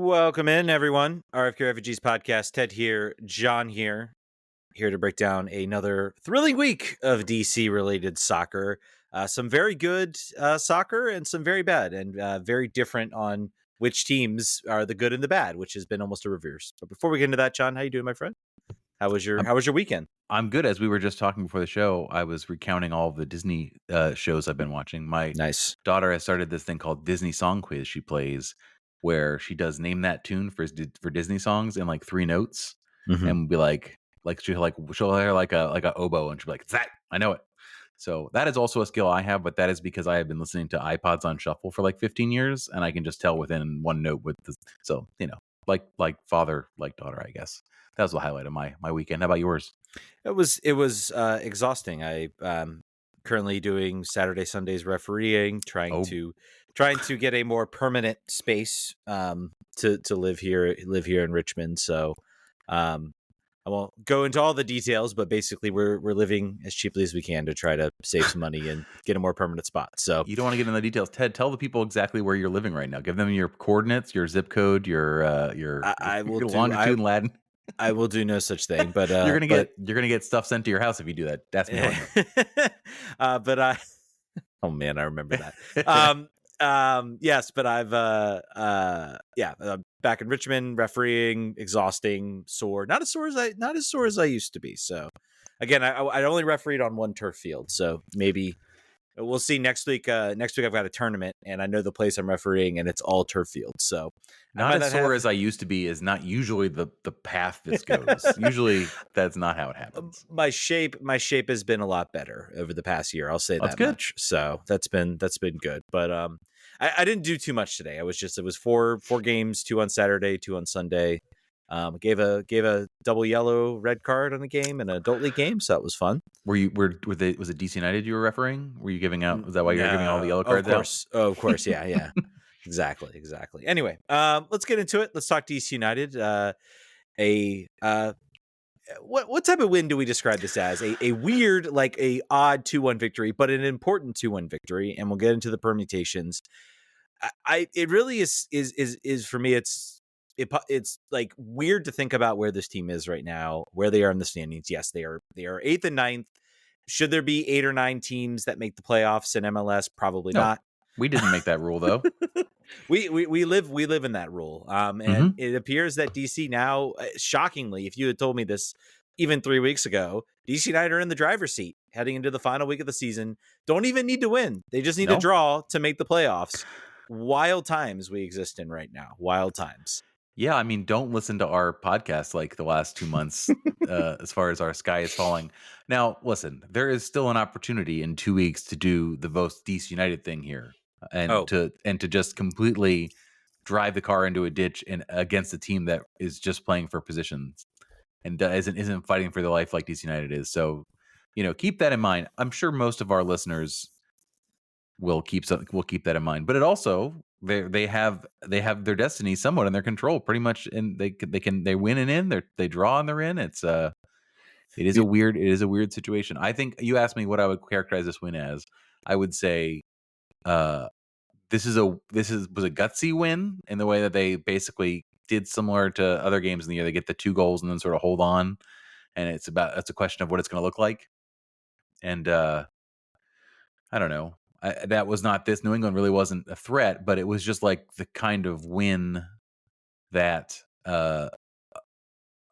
Welcome in, everyone. RFK Refugees Podcast. Ted here, John here to break down another thrilling week of DC-related soccer. Some very good soccer and some very bad, and very different on which teams are the good and the bad, which has been almost a reverse. But before we get into that, John, how you doing, my friend? How was your weekend? I'm good. As we were just talking before the show, I was recounting all of the Disney shows I've been watching. My daughter has started this thing called Disney Song Quiz she plays, where she does name that tune for Disney songs in like 3 notes, and be like she'll hear like a oboe, and she'll be like, "That I know it." So that is also a skill I have, but that is because I have been listening to iPods on shuffle for like 15 years, and I can just tell within one note with the. So like father, like daughter, I guess. That was the highlight of my weekend. How about yours? It was exhausting. I currently doing Saturday Sundays refereeing, trying to get a more permanent space to live here in Richmond. So I won't go into all the details, but basically we're living as cheaply as we can to try to save some money and get a more permanent spot. So you don't want to get into the details. Ted, tell the people exactly where you're living right now. Give them your coordinates, your zip code, your longitude and latitude. I will do no such thing, but you're gonna get stuff sent to your house if you do that. That's me. But I, oh man, I remember that. Yes, but I've back in Richmond, refereeing, exhausting, sore, not as sore as I used to be. So again, I only refereed on one turf field, so maybe. We'll see next week. Next week I've got a tournament, and I know the place I'm refereeing, and it's all turf field. So not as sore as I used to be is not usually the path this goes. Usually that's not how it happens. My shape has been a lot better over the past year. I'll say that much. So that's been good. But I didn't do too much today. It was 4 games, 2 on Saturday, 2 on Sunday. Gave a double yellow red card on the game in an adult league game, so that was fun. Was it DC United you were refereeing? Were you giving out? Was that why you were giving all the yellow cards out? Of course, yeah. Exactly. Anyway, let's get into it. Let's talk DC United. What type of win do we describe this as? A weird, like a odd 2-1 victory, but an important 2-1 victory, and we'll get into the permutations. It really is for me. It's like weird to think about where this team is right now, where they are in the standings. Yes, they are 8th and 9th. Should there be 8 or 9 teams that make the playoffs in MLS? Probably not. We didn't make that rule though. we live in that rule. And it appears that DC now, shockingly, if you had told me this even 3 weeks ago, DC United are in the driver's seat heading into the final week of the season. Don't even need to win. They just need to draw to make the playoffs. Wild times we exist in right now. Wild times. Yeah, I mean, don't listen to our podcast like the last 2 months as far as our sky is falling. Now, listen, there is still an opportunity in 2 weeks to do the most DC United thing here and to just completely drive the car into a ditch and against a team that is just playing for positions and isn't fighting for their life like DC United is. So, keep that in mind. I'm sure most of our listeners will keep that in mind, but it also they have their destiny somewhat in their control, pretty much, and they win and in, they draw and they're in. It is a weird situation. I think you asked me what I would characterize this win as. I would say this was a gutsy win in the way that they basically did similar to other games in the year. They get the 2 goals and then sort of hold on, and it's a question of what it's going to look like. And I don't know. That was not this. New England really wasn't a threat, but it was just like the kind of win that a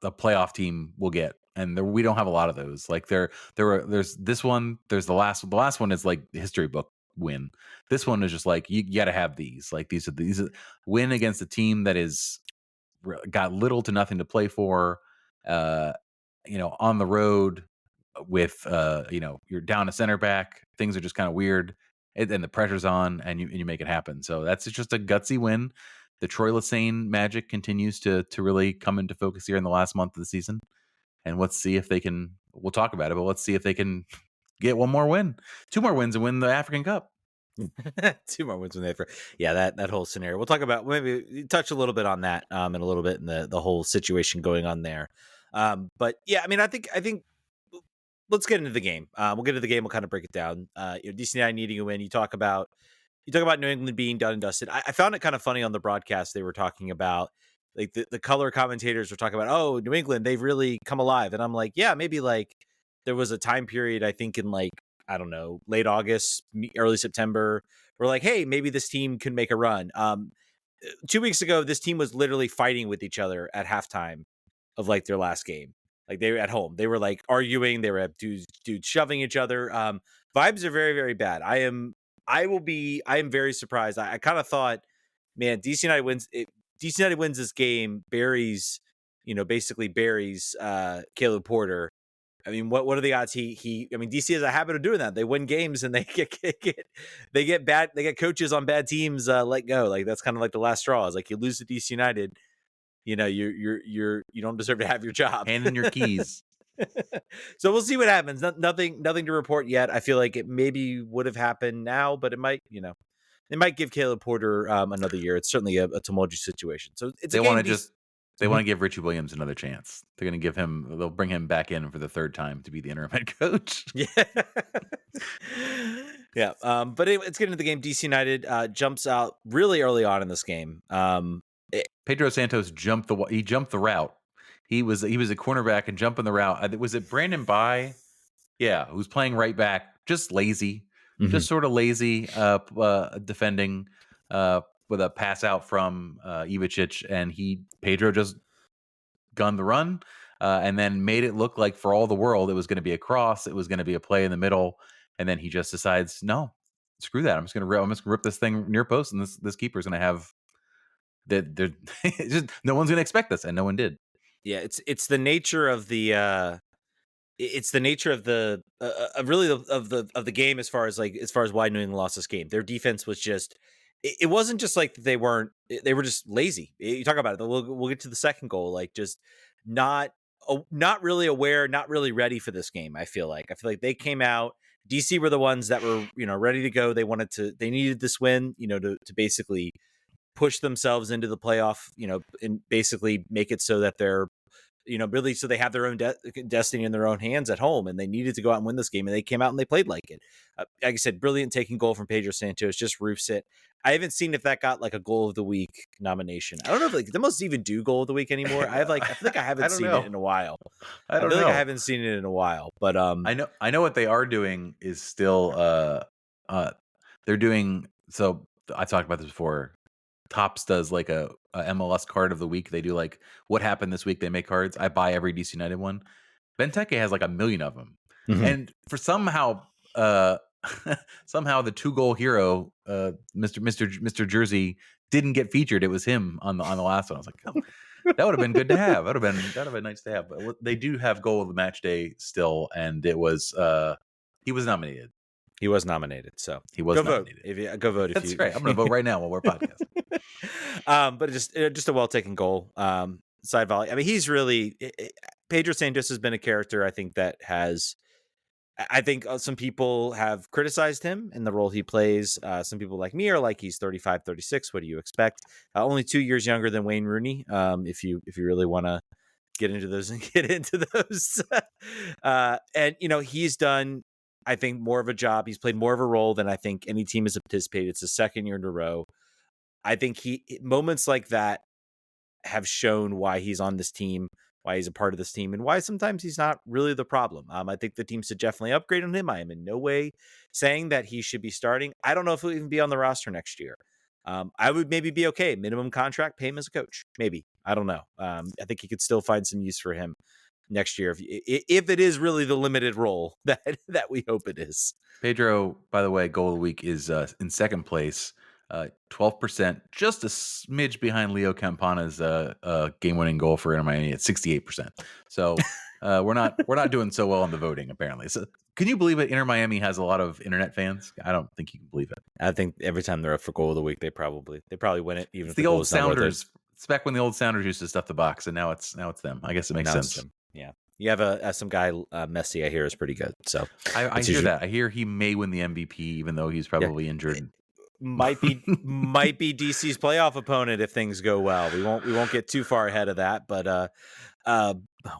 playoff team will get, and we don't have a lot of those. Like there's this one. There's the last one is like the history book win. This one is just like you got to have these. Like these are win against a team that is got little to nothing to play for. On the road with you're down a center back. Things are just kind of weird. And the pressure's on, and you make it happen. So that's just a gutsy win. The Troy Lesane magic continues to really come into focus here in the last month of the season. And let's see if they can. We'll talk about it, but let's see if they can get one more win, 2 more wins, and win the African Cup. 2 more wins when that whole scenario. We'll talk about, maybe touch a little bit on that in a little bit, in the whole situation going on there. But yeah, I mean, I think. Let's get into the game. We'll get into the game. We'll kind of break it down. DC United needing a win. You talk about you talk about New England being done and dusted. I found it kind of funny on the broadcast. They were talking about like the color commentators were talking about, oh, New England, they've really come alive. And I'm like, yeah, maybe like there was a time period, I think in like, I don't know, late August, early September, we're like, hey, maybe this team can make a run. 2 weeks ago, this team was literally fighting with each other at halftime of like their last game. Like they were at home. They were like arguing. They were at dudes shoving each other. Vibes are very, very bad. I am very surprised. I kind of thought, man, DC United wins. DC United wins this game, buries, basically buries Caleb Porter. I mean, what are the odds? I mean, DC has a habit of doing that. They win games and they get coaches on bad teams let go. Like that's kind of like the last straw. Is like you lose to DC United, you don't deserve to have your job. Hand in your keys. So we'll see what happens. Nothing to report yet. I feel like it maybe would have happened now, but it might, they might give Caleb Porter another year. It's certainly a tumultuous situation. So it's they want to give Richie Williams another chance. They're going to they'll bring him back in for the third time to be the interim head coach. Yeah. Yeah. But it's getting to the game. DC United jumps out really early on in this game. Pedro Santos jumped the route. He was a cornerback and jumping the route. Was it Brandon By? Yeah, who's playing right back, just lazy, just sort of lazy defending with a pass out from Ivicic, and Pedro just gunned the run and then made it look like for all the world it was going to be a cross, it was going to be a play in the middle, and then he just decides, no, screw that, I'm just going to rip this thing near post, and this keeper's going to have that. No one's going to expect this, and no one did. Yeah, it's the nature of the. It's the nature of the really of the game as far as why New England lost this game. Their defense was just it wasn't just like they were just lazy. You talk about it. We'll get to the second goal. Like just not really aware, not really ready for this game. I feel like they came out. DC were the ones that were ready to go. They needed this win to basically push themselves into the playoff. And basically make it so that they're really so they have their own destiny in their own hands at home, and they needed to go out and win this game, and they came out and they played like it. Like I said, brilliant taking goal from Pedro Santos, just roofs it. I haven't seen if that got like a goal of the week nomination. I don't know if they must even do goal of the week anymore. I feel like I haven't seen it in a while. I haven't seen it in a while, but I know what they are doing is still they're doing. So I talked about this before. Topps does like a MLS card of the week. They do like what happened this week. They make cards. I buy every DC United one. Benteke has like 1 million of them, and for somehow the 2-goal hero, Mr. Jersey, didn't get featured. It was him on the last one. I was like, oh, that would have been good to have. That would have been nice to have. But they do have goal of the match day still, and it was he was nominated. He was nominated, so he was nominated. Go vote. That's right. I'm going to vote right now while we're podcasting. But just a well taken goal. Side volley. I mean, he's really Pedro Santos has been a character. I think that has. I think some people have criticized him in the role he plays. Some people like me are like, he's 35, 36. What do you expect? Only 2 years younger than Wayne Rooney. If you really want to get into those and get into those, and he's done, I think, more of a job. He's played more of a role than I think any team has participated. It's the second year in a row. I think moments like that have shown why he's on this team, why he's a part of this team, and why sometimes he's not really the problem. I think the team should definitely upgrade on him. I am in no way saying that he should be starting. I don't know if he'll even be on the roster next year. I would maybe be okay. Minimum contract, pay him as a coach. Maybe. I don't know. I think he could still find some use for him next year if it is really the limited role that we hope it is. Pedro, by the way, goal of the week is in second place, 12%, just a smidge behind Leo Campana's game-winning goal for Inter Miami at 68%. So we're not doing so well on the voting apparently. So can you believe it? Inter Miami has a lot of internet fans. I don't think you can believe it. I think every time they're up for goal of the week, they probably win it. Even it's the old Sounders. It's back when the old Sounders used to stuff the box, and now it's them. I guess it makes sense. Yeah. You have some guy, Messi, I hear is pretty good. So I hear that. I hear he may win the MVP, even though he's probably injured. Might be DC's playoff opponent if things go well. We won't get too far ahead of that, but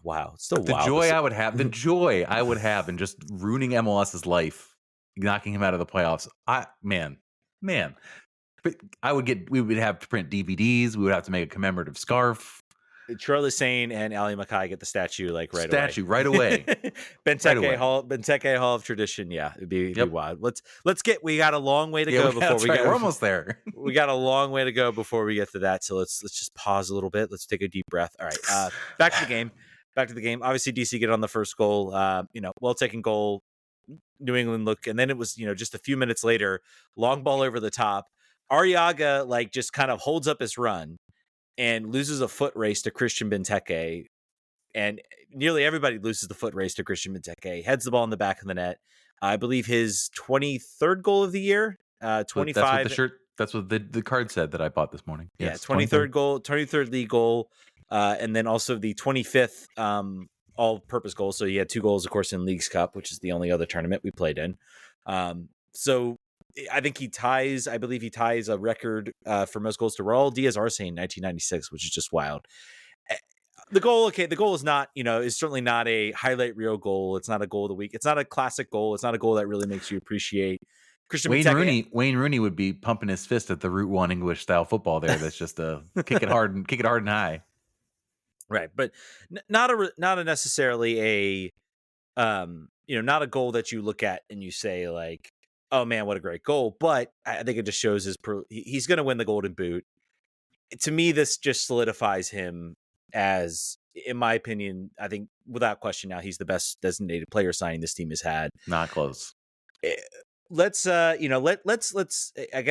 wow, it's still the joy I would have in just ruining MLS's life, knocking him out of the playoffs. Man, but we would have to print DVDs. We would have to make a commemorative scarf. Charlie Sane and Ali Mackay get the statue right away. Right away. Benteke Hall of Tradition. Yeah, it'd be wild. We got a long way to go before we get. We're almost there. We got a long way to go before we get to that. So let's just pause a little bit. Let's take a deep breath. All right, back to the game. Obviously, DC get on the first goal. Well taken goal. New England look, and then it was just a few minutes later, long ball over the top. Arriaga just kind of holds up his run and loses a foot race to Christian Benteke, and nearly everybody loses the foot race to Christian Benteke. Heads the ball in the back of the net. I believe his 23rd goal of the year. 25. That's what the card said that I bought this morning. Yes, 23rd goal, 23rd league goal, and then also the 25th all-purpose goal. So he had 2 goals, of course, in Leagues Cup, which is the only other tournament we played in. So I think he ties a record for most goals to Raul Diaz Arce in 1996, which is just wild. The goal is not, is certainly not a highlight reel goal. It's not a goal of the week. It's not a classic goal. It's not a goal that really makes you appreciate Christian Benteke. Wayne Rooney would be pumping his fist at the Route 1 English style football there. That's just a kick it hard and high. Right, but not necessarily not a goal that you look at and you say like, oh man, what a great goal. But I think it just shows he's going to win the Golden Boot. To me, this just solidifies him as, in my opinion, I think without question now, he's the best designated player signing this team has had. Not close. Let's again,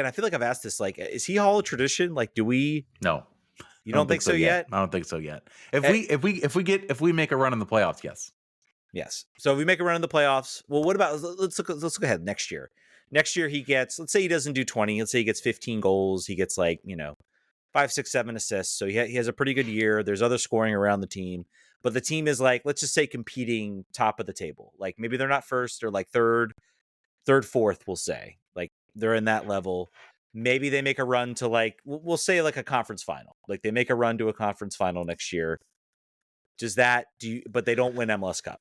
I feel like I've asked this, is he Hall of Tradition? Do we? No. You don't think so yet? I don't think so yet. If we make a run in the playoffs, yes. Yes. So if we make a run in the playoffs, well, what about let's look ahead next year. Next year he gets, let's say he doesn't do 20, let's say he gets 15 goals, he gets 5, 6, 7 assists. So he has a pretty good year. There's other scoring around the team, but the team is let's just say competing top of the table. Maybe they're not first or third, fourth, we'll say. They're in that level. Maybe they make a run to we'll say a conference final. They make a run to a conference final next year. But they don't win MLS Cup.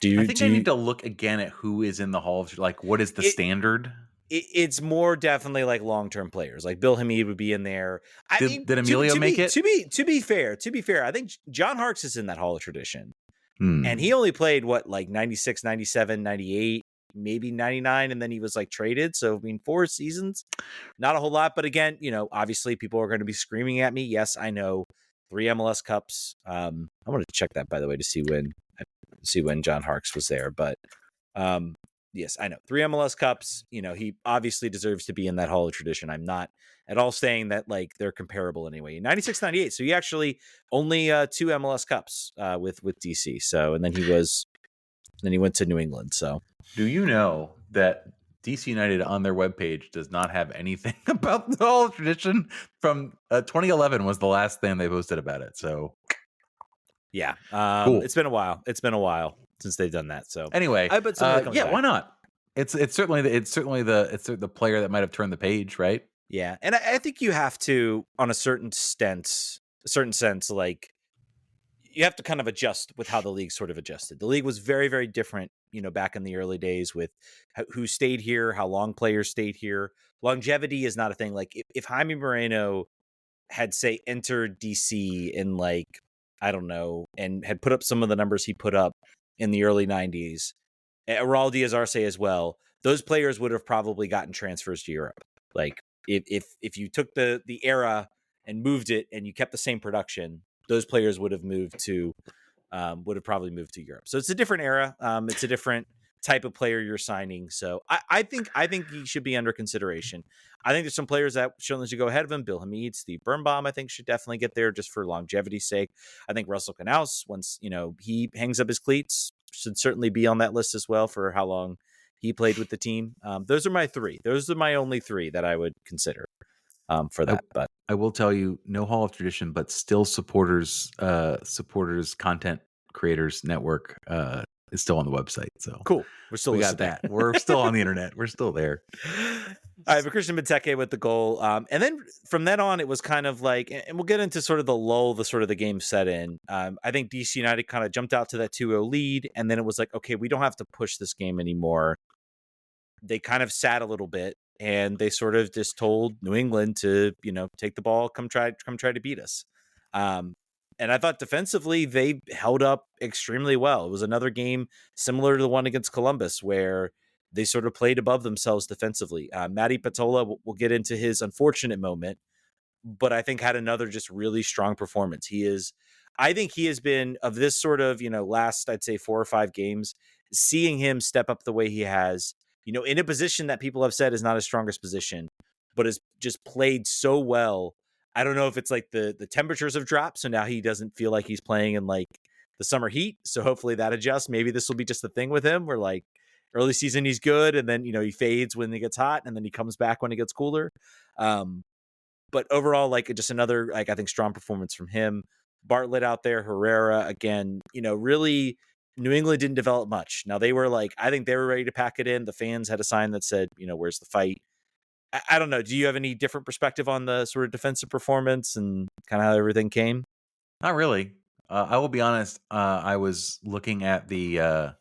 I think I need to look again at who is in the Hall of, what is the standard? It's more definitely long-term players. Bill Hamid would be in there. Did Emilio make it? To be fair, I think John Harkes is in that Hall of Tradition. And he only played 96, 97, 98, maybe 99, and then he was traded. So 4 seasons, not a whole lot. But again, obviously people are going to be screaming at me. Yes, I know, 3 MLS Cups. I want to check that, by the way, to see when John Harkes was there. But yes, I know, 3 MLS Cups. He obviously deserves to be in that Hall of Tradition. I'm not at all saying that they're comparable anyway. 96, 98. So he actually only 2 MLS Cups with DC. So and then he went to New England. So do you know that DC United on their webpage does not have anything about the Hall of Tradition? From 2011 was the last thing they posted about it. So yeah, cool. It's been a while. Since they've done that. So anyway, I bet back. Why not? It's certainly the player that might have turned the page, right? Yeah, and I think you have to, on a certain sense, you have to kind of adjust with how the league sort of adjusted. The league was very, very different, back in the early days with who stayed here, how long players stayed here. Longevity is not a thing. If Jaime Moreno had, say, entered DC in I don't know, and had put up some of the numbers he put up in the early 90s, Raul Diaz Arce as well, those players would have probably gotten transfers to Europe. If you took the era and moved it and you kept the same production, those players would have probably moved to Europe. So it's a different era. It's a different type of player you're signing. So I think he should be under consideration. I think there's some players that should go ahead of him. Bill Hamid, Steve Birnbaum, I think should definitely get there just for longevity's sake. I think Russell Canouse, once he hangs up his cleats, should certainly be on that list as well for how long he played with the team. Those are my 3. Those are my only 3 that I would consider for that. But I will tell you, no Hall of Tradition, but still supporters content creators network is still on the website. So cool. We got that. We're still on the internet. We're still there. All right, but Christian Benteke with the goal. And then from then on, it was kind of and we'll get into sort of the lull, the game set in. I think DC United kind of jumped out to that 2-0 lead. And then it was okay, we don't have to push this game anymore. They kind of sat a little bit. and they sort of just told New England to, take the ball, come try to beat us. And I thought defensively they held up extremely well. It was another game similar to the one against Columbus where they sort of played above themselves defensively. Matty Patola, we'll get into his unfortunate moment, but I think had another just really strong performance. I think he has been of this sort of, last, I'd say 4 or 5 games, seeing him step up the way he has, in a position that people have said is not his strongest position, but has just played so well. I don't know if it's like the temperatures have dropped, so now he doesn't feel like he's playing in like the summer heat. So hopefully that adjusts. Maybe this will be just the thing with him where like early season he's good, and then he fades when it gets hot, and then he comes back when it gets cooler. But overall, like just another, like I think strong performance from him. Bartlett out there, Herrera again, really New England didn't develop much. Now they were like, I think they were ready to pack it in. The fans had a sign that said, where's the fight? I don't know. Do you have any different perspective on the sort of defensive performance and kind of how everything came? Not really. I will be honest. I was looking at the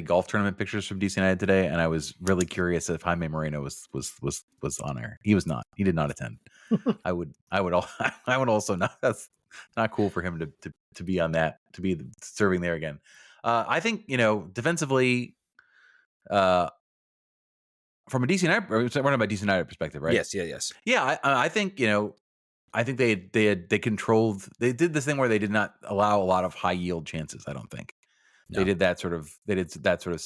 golf tournament pictures from DC United today, and I was really curious if Jaime Moreno was on there. He was not. He did not attend. I would I would also not. That's not cool for him to be on that, to be serving there again. I think defensively, from a DC United, we're talking about DC United perspective, right? Yes. Yeah, I think I think they controlled. They did this thing where they did not allow a lot of high yield chances. I don't think No. they did that sort of. They did that sort of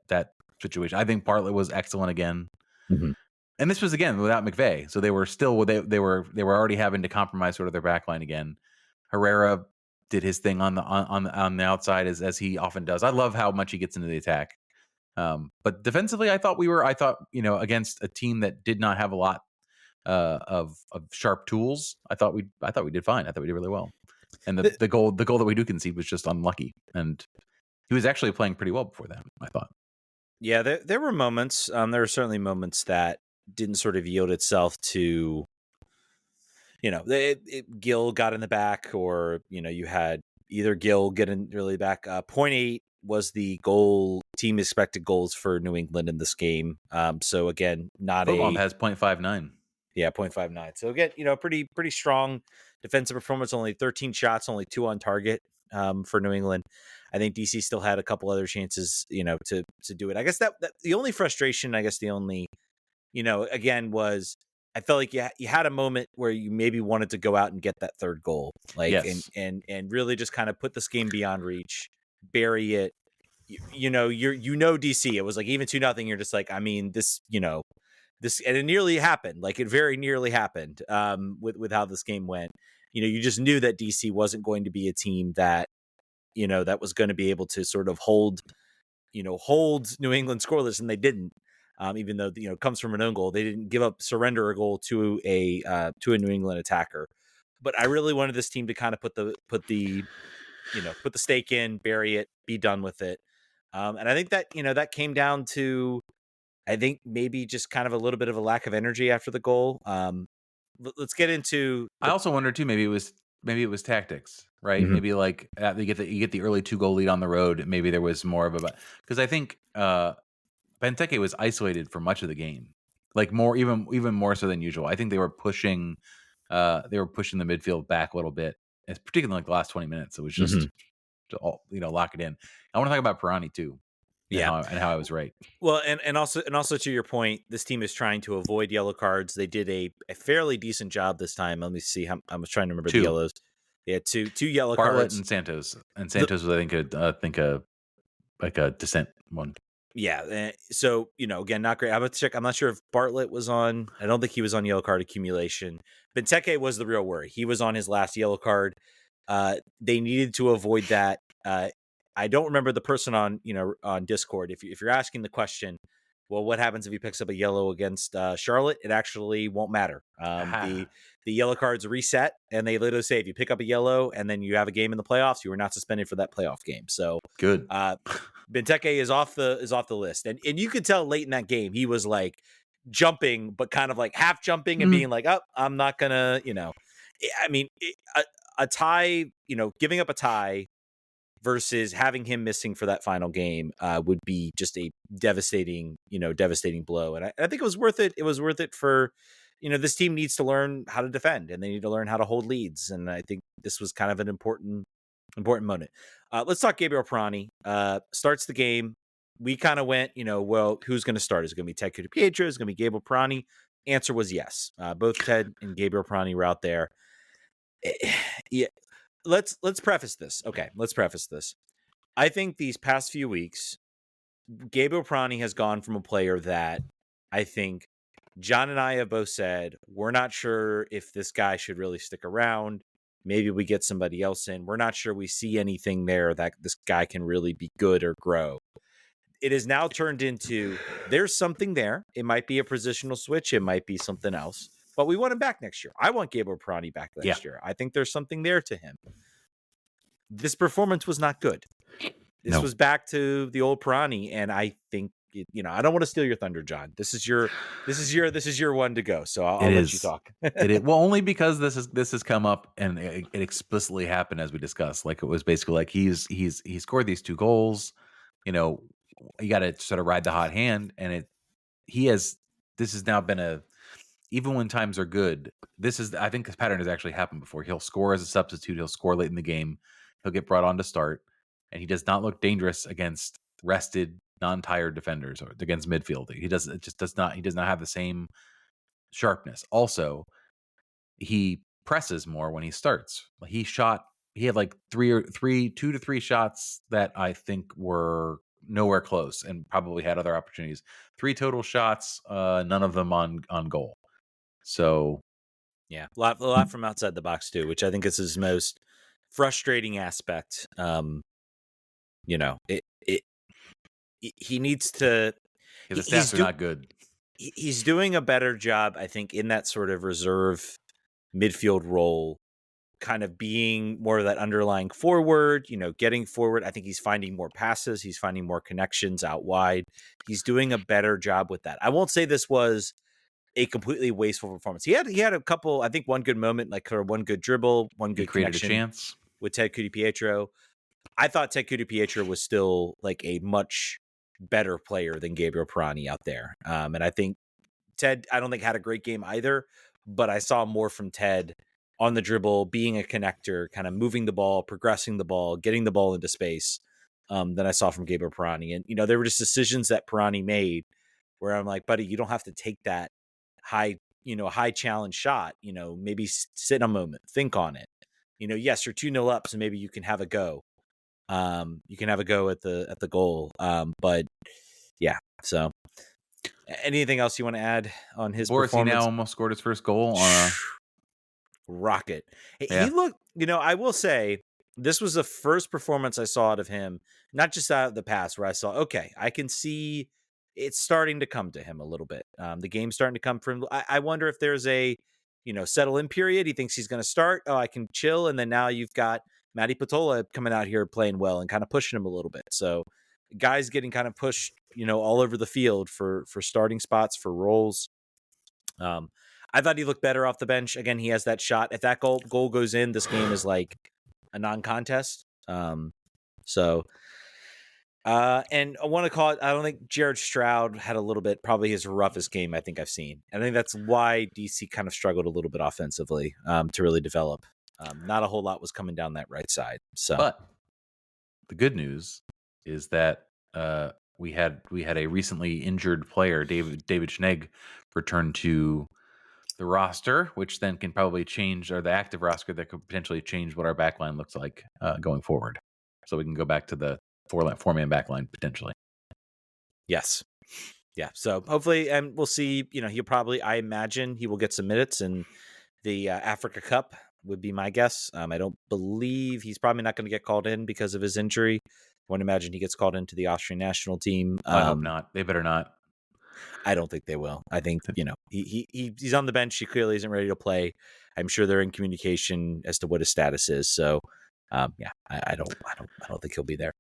that situation. I think Bartlett was excellent again, and this was again without McVay, so they were still they were already having to compromise sort of their back line again. Herrera did his thing on the outside as he often does. I love how much he gets into the attack. But defensively, I thought against a team that did not have a lot of sharp tools, I thought we did fine. I thought we did really well. And the goal that we do concede was just unlucky. And he was actually playing pretty well before that, I thought. Yeah, there were moments. There were certainly moments that didn't sort of yield itself to, Gill got in the back, or you had either Gill getting really back. 0.8 was the team expected goals for New England in this game. So again, not Football has 0.59. Yeah, 0.59. So again, pretty strong defensive performance. Only 13 shots, only 2 on target for New England. I think DC still had a couple other chances, to do it. I guess that the only frustration, again, was I felt like you had a moment where you maybe wanted to go out and get that third goal, like, yes. and really just kind of put this game beyond reach, bury it. DC. It was like even 2-0. You're just like, I mean, this, this, and it nearly happened. Like it very nearly happened with how this game went. You just knew that DC wasn't going to be a team that, that was going to be able to sort of hold New England scoreless, and they didn't. Even though it comes from an own goal, they didn't surrender a goal to a New England attacker. But I really wanted this team to kind of put the stake in, bury it, be done with it. And I think that that came down to, I think maybe just kind of a little bit of a lack of energy after the goal. Let's get into. I also wonder too. Maybe it was tactics, right? Mm-hmm. Maybe like you get the early 2-goal lead on the road. Maybe there was more of because I think Benteke was isolated for much of the game, like even more so than usual. I think they were pushing the midfield back a little bit, particularly like the last 20 minutes. It was just to lock it in. I want to talk about Pirani too. And how I was right. Well, and also to your point, this team is trying to avoid yellow cards. They did a fairly decent job this time. Let me see. I was trying to remember the yellows. Yeah, two yellow Bartlett cards. and Santos. And Santos was, I think a dissent one. Yeah. So, again, not great. I'm about to check. I'm not sure if Bartlett was on. I don't think he was on yellow card accumulation. Benteke was the real worry. He was on his last yellow card. They needed to avoid that. I don't remember the person on Discord. If you're asking the question, well, what happens if he picks up a yellow against Charlotte? It actually won't matter. The yellow cards reset, and they literally say if you pick up a yellow and then you have a game in the playoffs, you are not suspended for that playoff game. So good. Benteke is off the list, and you could tell late in that game he was like jumping, but kind of like half jumping and being like, "Oh, I'm not gonna," I mean, a tie, giving up a tie versus having him missing for that final game would be just a devastating blow. And I think it was worth it. It was worth it for, this team needs to learn how to defend, and they need to learn how to hold leads. And I think this was kind of an important moment. Let's talk Gabriel Pirani. Starts the game. We kind of went, well, who's going to start? Is it going to be Ted Kudu-Pietro? Is it going to be Gabriel Pirani? Answer was yes. Both Ted and Gabriel Pirani were out there. Yeah. Let's preface this. Okay, let's preface this. I think these past few weeks, Gabriel Pirani has gone from a player that I think John and I have both said, we're not sure if this guy should really stick around. Maybe we get somebody else in. We're not sure we see anything there that this guy can really be good or grow. It is now turned into, there's something there. It might be a positional switch. It might be something else. But we want him back next year. I want Gabriel Pirani back next year. I think there's something there to him. This performance was not good. This was back to the old Pirani, and I think I don't want to steal your thunder, John. This is your one to go. So I'll let you talk. It is. Well, only because this has come up and it explicitly happened as we discussed. Like it was basically like he scored these 2 goals. You got to sort of ride the hot hand, and this has now been even when times are good, I think this pattern has actually happened before. He'll score as a substitute. He'll score late in the game. He'll get brought on to start, and he does not look dangerous against rested, non-tired defenders or against midfield. He does not have the same sharpness. Also, he presses more when he starts. He had like 2 to 3 shots that I think were nowhere close and probably had other opportunities. 3 total shots, none of them on goal. So yeah, a lot from outside the box too, which I think is his most frustrating aspect. He needs to. The stats are not good. He's doing a better job, I think, in that sort of reserve midfield role, kind of being more of that underlying forward, getting forward. I think he's finding more passes. He's finding more connections out wide. He's doing a better job with that. I won't say this was a completely wasteful performance. He had a couple, I think one good moment, like one good dribble, one good connection a chance with Ted Kudu-Pietro. I thought Ted Kudu-Pietro was still like a much better player than Gabriel Pirani out there. And I think Ted, I don't think had a great game either, but I saw more from Ted on the dribble, being a connector, kind of moving the ball, progressing the ball, getting the ball into space than I saw from Gabriel Pirani. And, there were just decisions that Pirani made where I'm like, buddy, you don't have to take that high challenge shot, maybe sit a moment, think on it. Yes, you're 2-0 up, so maybe you can have a go. You can have a go at the goal. But yeah, so anything else you want to add on his performance? He now almost scored his first goal on a rocket. He looked, I will say this was the first performance I saw out of him, not just out of the past, where I saw, okay, I can see it's starting to come to him a little bit. The game's starting to come from. I wonder if there's a, settle in period. He thinks he's going to start. Oh, I can chill. And then now you've got Matty Patola coming out here playing well and kind of pushing him a little bit. So guys getting kind of pushed, all over the field for starting spots, for roles. I thought he looked better off the bench. Again, he has that shot. If that goal goes in, this game is like a non-contest. And I want to call it, I don't think Jared Stroud had a little bit, probably his roughest game I think I've seen. And I think that's why DC kind of struggled a little bit offensively to really develop. Not a whole lot was coming down that right side. So, but the good news is that we had a recently injured player, David Schnegg, return to the roster, which then can probably change, or the active roster that could potentially change what our backline looks like going forward. So we can go back to the four-man backline potentially. Yes. Yeah. So hopefully, and we'll see, he'll probably, I imagine he will get some minutes in the Africa Cup would be my guess. I don't believe he's probably not going to get called in because of his injury. I want to imagine he gets called into the Austrian national team. I hope not. They better not. I don't think they will. I think, he's on the bench. He clearly isn't ready to play. I'm sure they're in communication as to what his status is. So, I don't think he'll be there.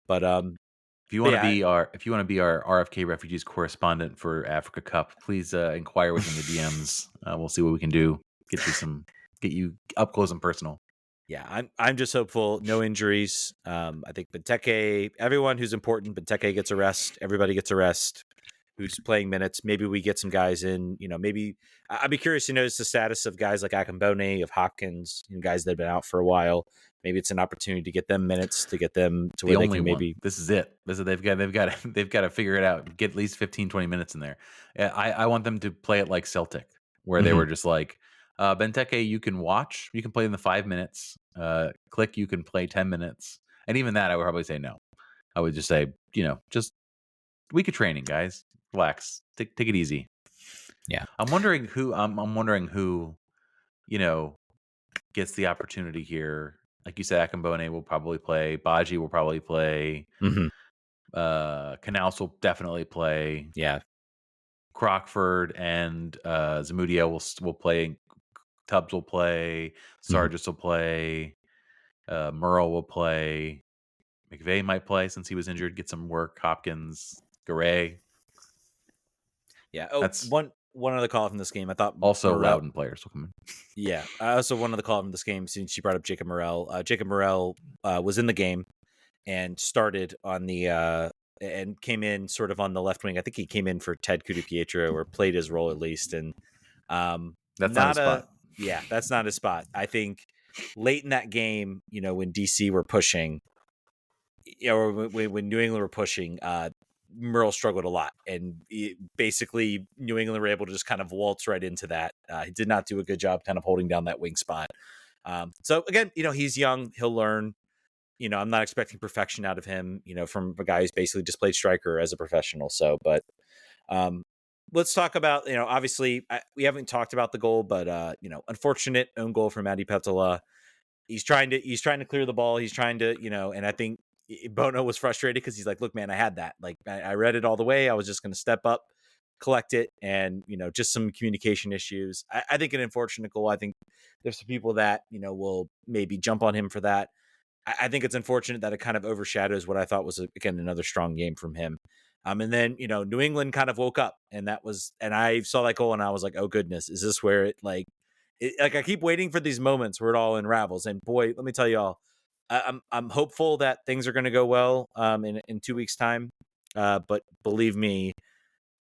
But if you want to be our RFK Refugees correspondent for Africa Cup, please inquire within the DMs. We'll see what we can do. Get you up close and personal. Yeah, I'm just hopeful. No injuries. I think Benteke, everyone who's important, Benteke gets a rest. Everybody gets a rest. Who's playing minutes? Maybe we get some guys in. Maybe I'd be curious to notice the status of guys like Akambone, of Hopkins, guys that have been out for a while. Maybe it's an opportunity to get them minutes, to get them to The where they only can one. maybe. This is it. They've got to figure it out. Get at least 15, 20 minutes in there. I want them to play it like Celtic, where they Mhm. were just like, Benteke, you can watch, you can play in the 5 minutes. Click, you can play 10 minutes. And even that, I would probably say no. I would just say, just week of training, guys. Relax. Take it easy. Yeah. I'm wondering who you know, gets the opportunity here. Like you said, Akambone will probably play. Baji will probably play. Mhm. Canals will definitely play. Yeah. Crockford and Zamudio will play. Tubbs will play. Mhm. Sargis will play. Murrow will play. McVay might play since he was injured. Get some work. Hopkins, Garay. Yeah. Oh, That's one other call from this game. I thought also Morel. Loudon players will come in. Yeah. I also one other call from this game since you brought up Jacob Morel. Jacob Morel was in the game and started on the and came in sort of on the left wing. I think he came in for Ted Kudu-Pietro, or played his role at least. And That's not his spot. that's not his spot. I think late in that game, when DC were pushing, or when New England were pushing, Merle struggled a lot, and basically New England were able to just kind of waltz right into that. He did not do a good job kind of holding down that wing spot. So again, he's young, he'll learn. I'm not expecting perfection out of him, from a guy who's basically just played striker as a professional. So, but let's talk about, obviously we haven't talked about the goal, but unfortunate own goal from Adi Petola. He's trying to clear the ball. He's trying to, and I think Bono was frustrated because he's like, look, man, I had that. Like, I read it all the way. I was just going to step up, collect it. And, just some communication issues. I think an unfortunate goal. I think there's some people that, will maybe jump on him for that. I think it's unfortunate that it kind of overshadows what I thought was, again, another strong game from him. And then, New England kind of woke up, and I saw that goal and I was like, oh goodness, is this where like I keep waiting for these moments where it all unravels. And boy, let me tell y'all, I'm hopeful that things are going to go well in 2 weeks time. But believe me,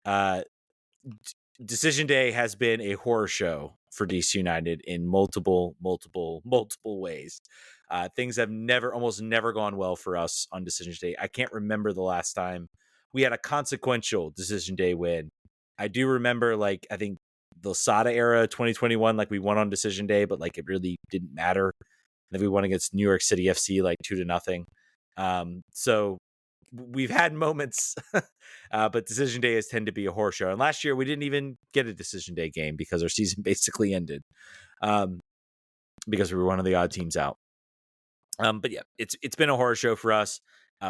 uh, Decision Day has been a horror show for DC United in multiple ways. Things have almost never gone well for us on Decision Day. I can't remember the last time we had a consequential Decision Day win. I do remember, like, I think the Sada era 2021, like we won on Decision Day, but like it really didn't matter. Then we won against New York City FC like 2-0. So we've had moments, but Decision Day has tended to be a horror show. And last year we didn't even get a Decision Day game because our season basically ended, because we were one of the odd teams out. But yeah, it's been a horror show for us.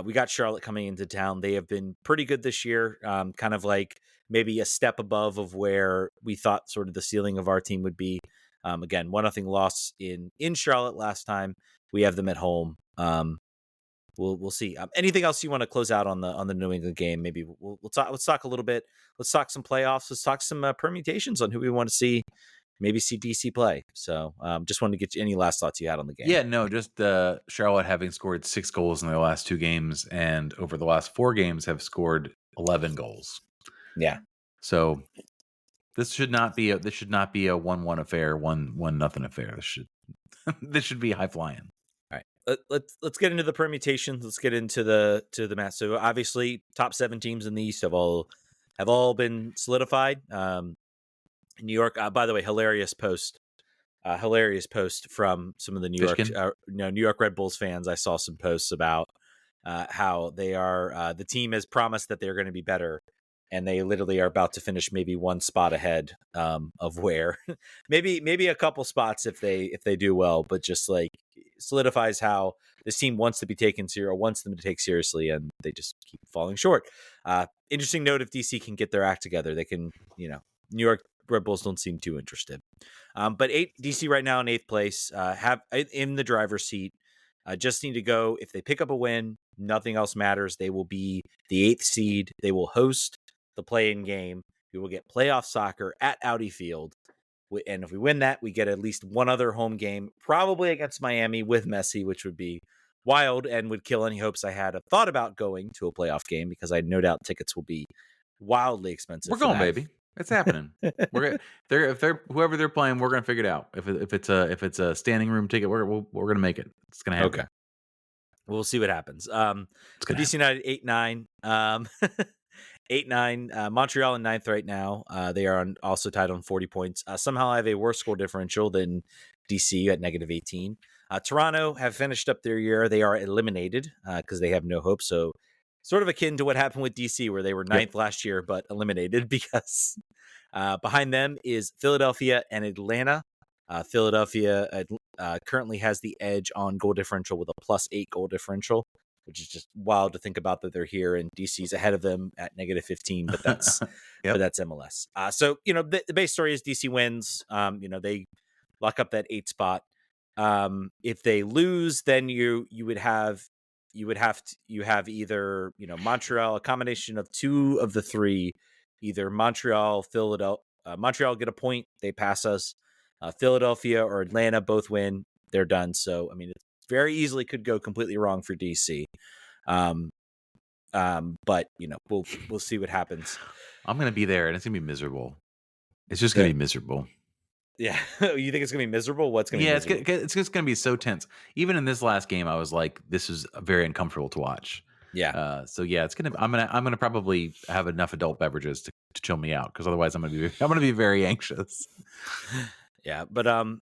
We got Charlotte coming into town. They have been pretty good this year, kind of like maybe a step above of where we thought sort of the ceiling of our team would be. Again, 1-0 loss in Charlotte last time. We have them at home. We'll see. Anything else you want to close out on the New England game? Maybe we'll talk. Let's talk a little bit. Let's talk some playoffs. Let's talk some permutations on who we want to see. Maybe see DC play. So, just wanted to get any last thoughts you had on the game. Yeah, no, just Charlotte having scored 6 goals in their last 2 games, and over the last 4 games have scored 11 goals. Yeah. So this should not be a 1-1 affair, 1-0 affair. This should be high flying. All right. Let's get into the permutations. Let's get into the match. So obviously, top 7 teams in the East have all been solidified. New York. By the way, hilarious post from some of the New York Red Bulls fans. I saw some posts about how they are. The team has promised that they're going to be better, and they literally are about to finish maybe one spot ahead of where maybe a couple spots if they do well, but just like solidifies how this team wants to be taken serious, wants them to take seriously, and they just keep falling short. Interesting note: if DC can get their act together, they can. New York Red Bulls don't seem too interested. But DC right now in 8th place, have in the driver's seat. Just need to go. If they pick up a win, nothing else matters. They will be the 8th seed. They will host the play-in game. We will get playoff soccer at Audi Field. And if we win that, we get at least one other home game, probably against Miami with Messi, which would be wild and would kill any hopes I had thought about going to a playoff game, because I no doubt tickets will be wildly expensive We're for going, that. baby. It's happening. If they're whoever they're playing, we're gonna figure it out. If it's a standing room ticket, we're gonna make it. It's gonna happen. Okay. We'll see what happens. It's So gonna DC United 8-9. 8-9. Montreal in ninth right now. They are also tied on 40 points. Somehow I have a worse score differential than DC at -18. Toronto have finished up their year. They are eliminated because they have no hope. So sort of akin to what happened with DC, where they were ninth last year, but eliminated because behind them is Philadelphia and Atlanta. Philadelphia currently has the edge on goal differential with a +8 goal differential, which is just wild to think about that they're here, and DC's ahead of them at -15, but that's but that's MLS. So the base story is DC wins. They lock up that 8 spot. If they lose, then you have either Montreal, a combination of two of the three, either Montreal, Philadelphia. Montreal get a point, they pass us. Philadelphia or Atlanta both win, they're done. So I mean, it very easily could go completely wrong for DC. But we'll see what happens. I'm gonna be there, and it's gonna be miserable. It's just gonna be miserable. Yeah, you think it's gonna be miserable? What's gonna be miserable? It's just gonna be so tense. Even in this last game, I was like, this is very uncomfortable to watch. Yeah. So yeah, it's gonna. I'm gonna probably have enough adult beverages to chill me out, because otherwise I'm gonna be very anxious. Yeah, but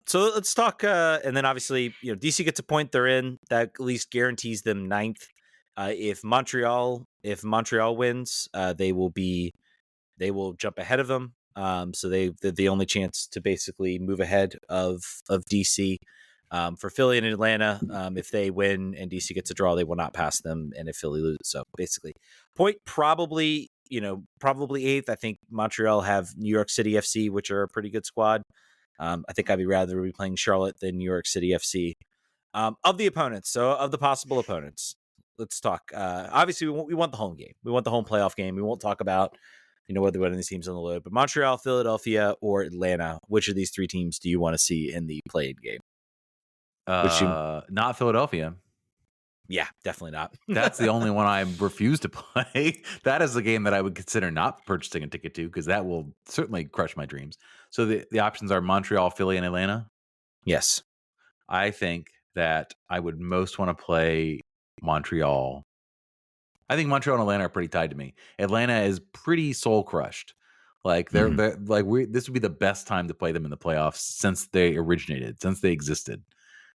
so let's talk. And then obviously, DC gets a point, they're in. That at least guarantees them ninth. If Montreal wins, they will jump ahead of them. So they're the only chance to basically move ahead of DC. For Philly and Atlanta, if they win and DC gets a draw, they will not pass them. And if Philly loses, so basically, point probably 8th. I think Montreal have New York City FC, which are a pretty good squad. I think I'd rather be playing Charlotte than New York City FC. Of the opponents, so of the possible opponents, let's talk. Obviously, we want the home game. We want the home playoff game. We won't talk about whether one of these teams on the load, but Montreal, Philadelphia, or Atlanta. Which of these three teams do you want to see in the play-in game? Not Philadelphia. Yeah, definitely not. That's the only one I refuse to play. That is the game that I would consider not purchasing a ticket to, because that will certainly crush my dreams. So the options are Montreal, Philly, and Atlanta. Yes. I think that I would most want to play Montreal. I think Montreal and Atlanta are pretty tied to me. Atlanta is pretty soul crushed. Like they're this would be the best time to play them in the playoffs since they originated, since they existed.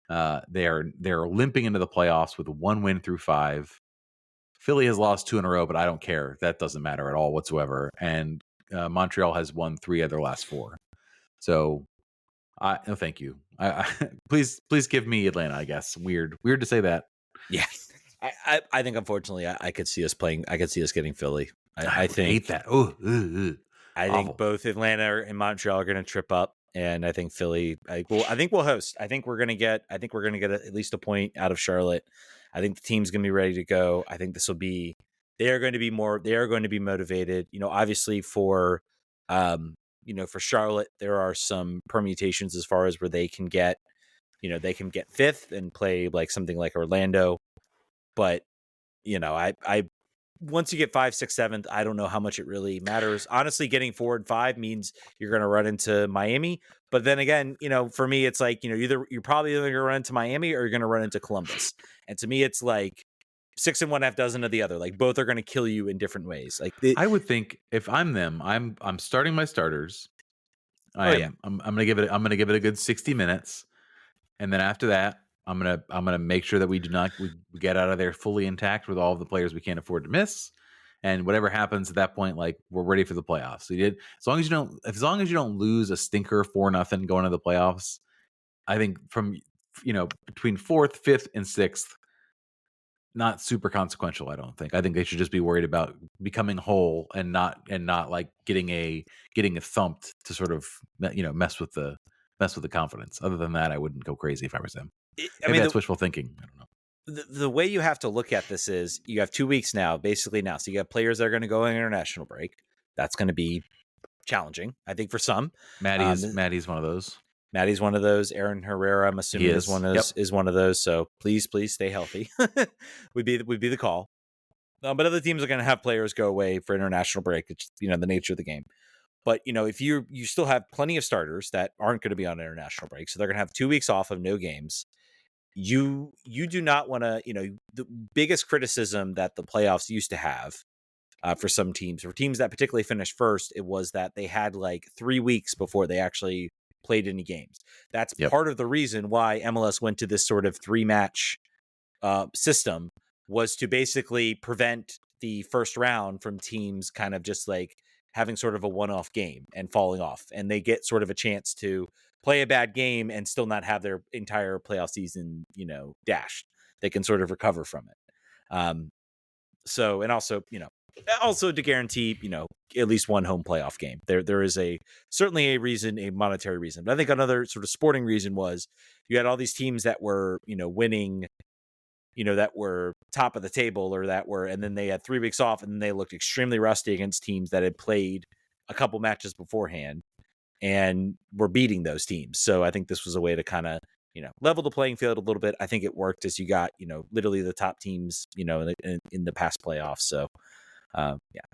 They're limping into the playoffs with 1 win through 5. Philly has lost 2 in a row, but I don't care. That doesn't matter at all whatsoever. And Montreal has won 3 of their last 4. So, no, thank you. Please give me Atlanta. I guess weird to say that. Yeah, I think unfortunately I could see us playing. I could see us getting Philly. I think hate that. I think both Atlanta and Montreal are going to trip up. And I think Philly, I think we'll host. I think we're going to get at least a point out of Charlotte. I think the team's going to be ready to go. I think they are going to be motivated. Obviously for Charlotte, there are some permutations as far as where they can get 5th and play like something like Orlando. But, I once you get 5, 6, 7th, I don't know how much it really matters. Honestly, getting 4 and 5 means you're going to run into Miami. But then again, for me, it's like, you're probably either going to run into Miami or you're going to run into Columbus. And to me, it's like 6 and 1/2 dozen of the other. Like both are going to kill you in different ways. Like I would think if I'm them, I'm starting my starters. I'm gonna give it a good 60 minutes, and then after that, I'm gonna make sure that we get out of there fully intact with all of the players we can't afford to miss, and whatever happens at that point, like we're ready for the playoffs. So as long as you don't lose a stinker 4-0 going to the playoffs, I think from between 4th, 5th, and 6th, not super consequential. I don't think. I think they should just be worried about becoming whole and not like getting thumped to sort of mess with the confidence. Other than that, I wouldn't go crazy if I was them. Maybe that's wishful thinking. I don't know. The way you have to look at this is you have 2 weeks now, basically now. So you got players that are going to go on international break. That's going to be challenging, I think, for some. Maddie's one of those. Maddie's one of those. Aaron Herrera, I'm assuming, is one of those. So please stay healthy. would be the call. But other teams are going to have players go away for international break. It's the nature of the game. But if you still have plenty of starters that aren't going to be on international break, so they're going to have 2 weeks off of no games. You do not want to. The biggest criticism that the playoffs used to have for some teams, for teams that particularly finished first, it was that they had like 3 weeks before they actually played any games. That's part of the reason why MLS went to this sort of 3-match system, was to basically prevent the first round from teams kind of just like having sort of a one-off game and falling off, and they get sort of a chance to play a bad game and still not have their entire playoff season, dashed. They can sort of recover from it. So, and also to guarantee, at least one home playoff game. There is certainly a reason, a monetary reason. But I think another sort of sporting reason was you had all these teams that were, winning, that were top of the table, and then they had 3 weeks off, and then they looked extremely rusty against teams that had played a couple matches beforehand and were beating those teams. So I think this was a way to kind of, level the playing field a little bit. I think it worked, as you got, literally the top teams, in the past playoffs. So,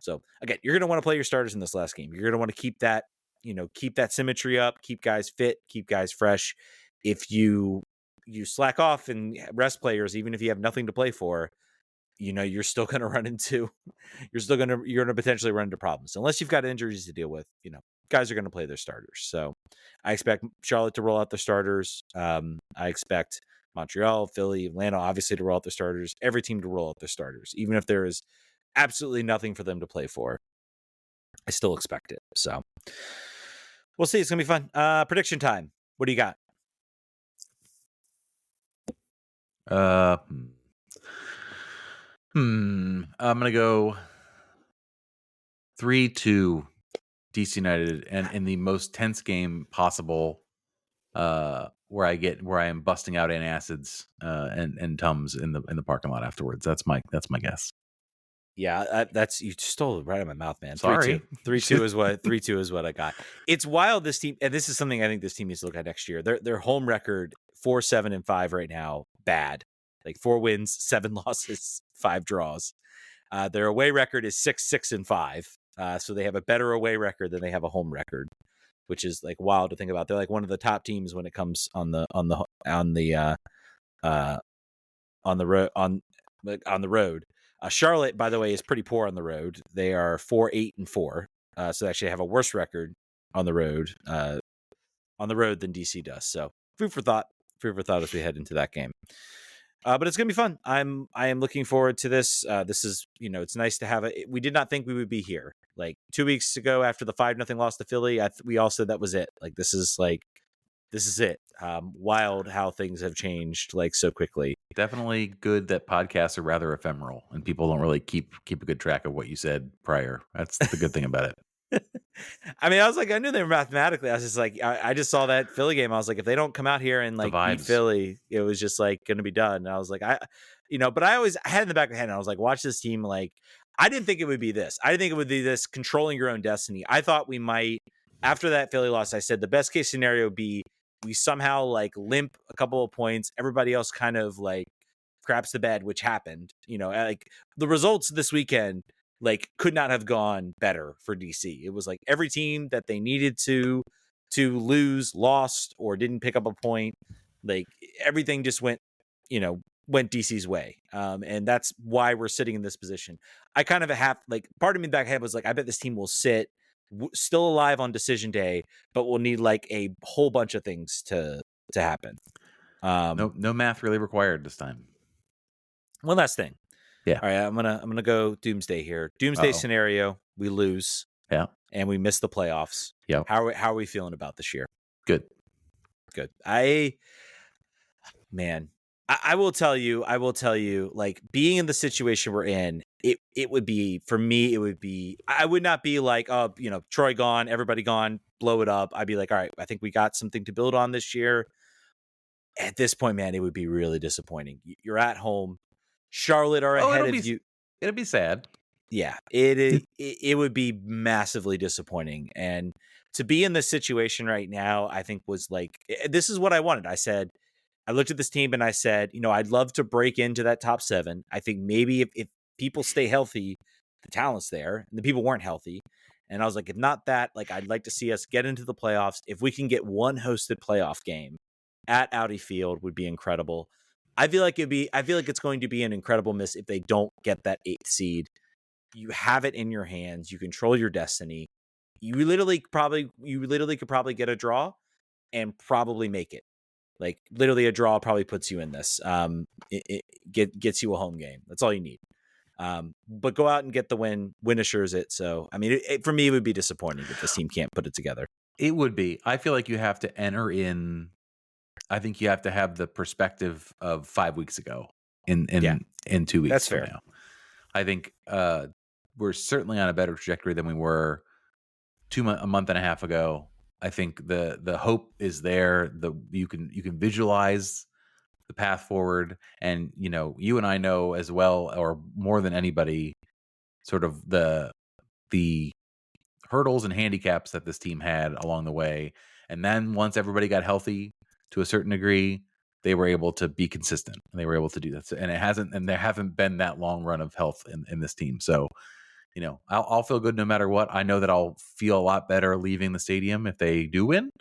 So again, you're going to want to play your starters in this last game. You're going to want to keep that symmetry up, keep guys fit, keep guys fresh. If you slack off and rest players, even if you have nothing to play for, you're still going to run into, you're going to potentially run into problems unless you've got injuries to deal with. Guys are going to play their starters. So I expect Charlotte to roll out their starters. I expect Montreal, Philly, Atlanta, obviously, to roll out their starters. Every team to roll out their starters, even if there is absolutely nothing for them to play for. I still expect it. So we'll see. It's going to be fun. Prediction time. What do you got? I'm gonna go 3-2 DC United, and in the most tense game possible, where I am busting out antacids and Tums in the parking lot afterwards. That's my guess. Yeah, you stole it right out of my mouth, man. Sorry. 3-2 is what 3-2 is what I got. It's wild, this team, and this is something I think this team needs to look at next year. Their home record 4-7-5 right now, bad. Like 4 wins, 7 losses, 5 draws. Their away record is 6-6-5. So they have a better away record than they have a home record, which is like wild to think about. They're like one of the top teams when it comes on the road. Charlotte, by the way, is pretty poor on the road. They are 4-8-4. So they actually have a worse record on the road than DC does. So food for thought as we head into that game. But it's gonna be fun. I am looking forward to this. This is, it's nice to have it. We did not think we would be here. Like 2 weeks ago, after the 5-0 loss to Philly, we all said that was it. Like this is it. Wild how things have changed like so quickly. Definitely good that podcasts are rather ephemeral and people don't really keep a good track of what you said prior. That's the good thing about it. I mean, I was like, I knew they were mathematically. I was just like, I just saw that Philly game. I was like, if they don't come out here and like beat Philly, it was just like going to be done. And I was like, but I had in the back of my head, and I was like, watch this team. Like, I didn't think it would be this. I didn't think it would be this controlling your own destiny. I thought we might, after that Philly loss, I said the best case scenario would be we somehow like limp a couple of points. Everybody else kind of like craps the bed, which happened. Like the results this weekend like could not have gone better for DC. It was like every team that they needed to lose lost or didn't pick up a point. Like everything just went DC's way. And that's why we're sitting in this position. I kind of part of me back ahead was like, I bet this team will sit still alive on decision day, but we'll need like a whole bunch of things to happen. No math really required this time. One last thing. Yeah. All right, I'm gonna go doomsday here. Doomsday scenario: we lose. Yeah. And we miss the playoffs. Yeah. How are we feeling about this year? Good. I will tell you, like being in the situation we're in, it would be, for me, I would not be like, oh, Troy gone, everybody gone, blow it up. I'd be like, all right, I think we got something to build on this year. At this point, man, it would be really disappointing. You're at home. Charlotte are ahead of you. It'll be sad. Yeah, it would be massively disappointing. And to be in this situation right now, I think was like, this is what I wanted. I looked at this team and I said, I'd love to break into that top 7. I think maybe if people stay healthy, the talent's there, and the people weren't healthy. And I was like, if not that, like, I'd like to see us get into the playoffs. If we can get one hosted playoff game at Audi Field, would be incredible. I feel like it's going to be an incredible miss if they don't get that 8th seed. You have it in your hands. You control your destiny. You literally could probably get a draw and probably make it. Like, literally, a draw probably puts you in this. It gets you a home game. That's all you need. But go out and get the win. Win assures it. So, I mean, for me, it would be disappointing if this team can't put it together. It would be. I feel like you have to enter in. I think you have to have the perspective of 5 weeks ago in 2 weeks That's from fair. now. I think we're certainly on a better trajectory than we were a month and a half ago. I think the hope is there. You can visualize the path forward, and you and I know as well, or more than anybody, sort of the hurdles and handicaps that this team had along the way. And then once everybody got healthy to a certain degree, they were able to be consistent, and they were able to do that. And there haven't been that long run of health in this team. So, I'll feel good no matter what. I know that I'll feel a lot better leaving the stadium if they do win.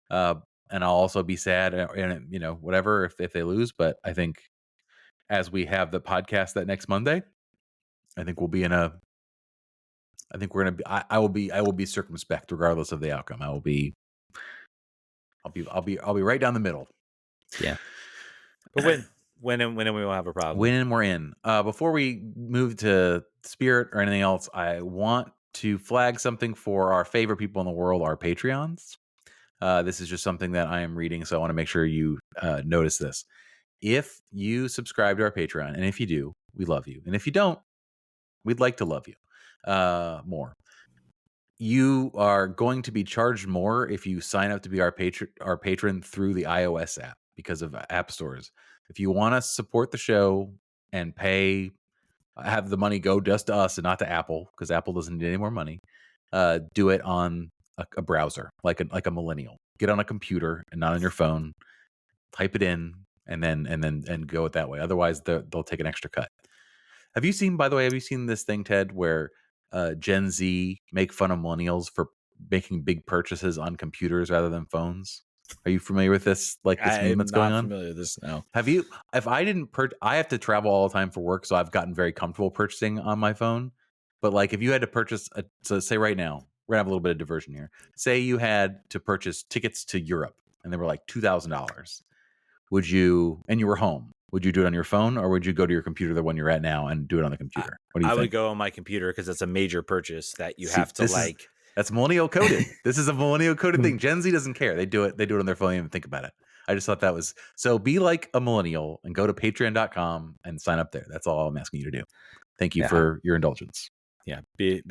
And I'll also be sad and, whatever, if they lose. But I think as we have the podcast that next Monday, I think we'll be I think we're going to be, I will be circumspect regardless of the outcome. I'll be right down the middle. Yeah. But win and we won't have a problem. Win and we're in. Before we move to Spirit or anything else, I want to flag something for our favorite people in the world, our Patreons. This is just something that I am reading, so I want to make sure you notice this. If you subscribe to our Patreon, and if you do, we love you. And if you don't, we'd like to love you more. You are going to be charged more if you sign up to be our patron through the iOS app because of app stores. If you want to support the show and have the money go just to us and not to Apple, because Apple doesn't need any more money, do it on a browser, like a millennial. Get on a computer and not on your phone. Type it in and go it that way. Otherwise, they'll take an extra cut. Have you seen this thing, Ted, where Gen Z make fun of millennials for making big purchases on computers rather than phones? Are you familiar with this? Like this meme that's going on? I'm not familiar with this now. Have you? If I didn't I have to travel all the time for work, so I've gotten very comfortable purchasing on my phone. But like, if you had to purchase, so say right now, we're gonna have a little bit of diversion here. Say you had to purchase tickets to Europe, and they were like $2,000. Would you? And you were home. Would you do it on your phone, or would you go to your computer, the one you're at now, and do it on the computer? What do you think? I would go on my computer because it's a major purchase that you have to like. That's millennial coded. This is a millennial coded thing. Gen Z doesn't care. They do it on their phone and even think about it. I just thought that was so. Be like a millennial and go to patreon.com and sign up there. That's all I'm asking you to do. Thank you for your indulgence. Yeah, be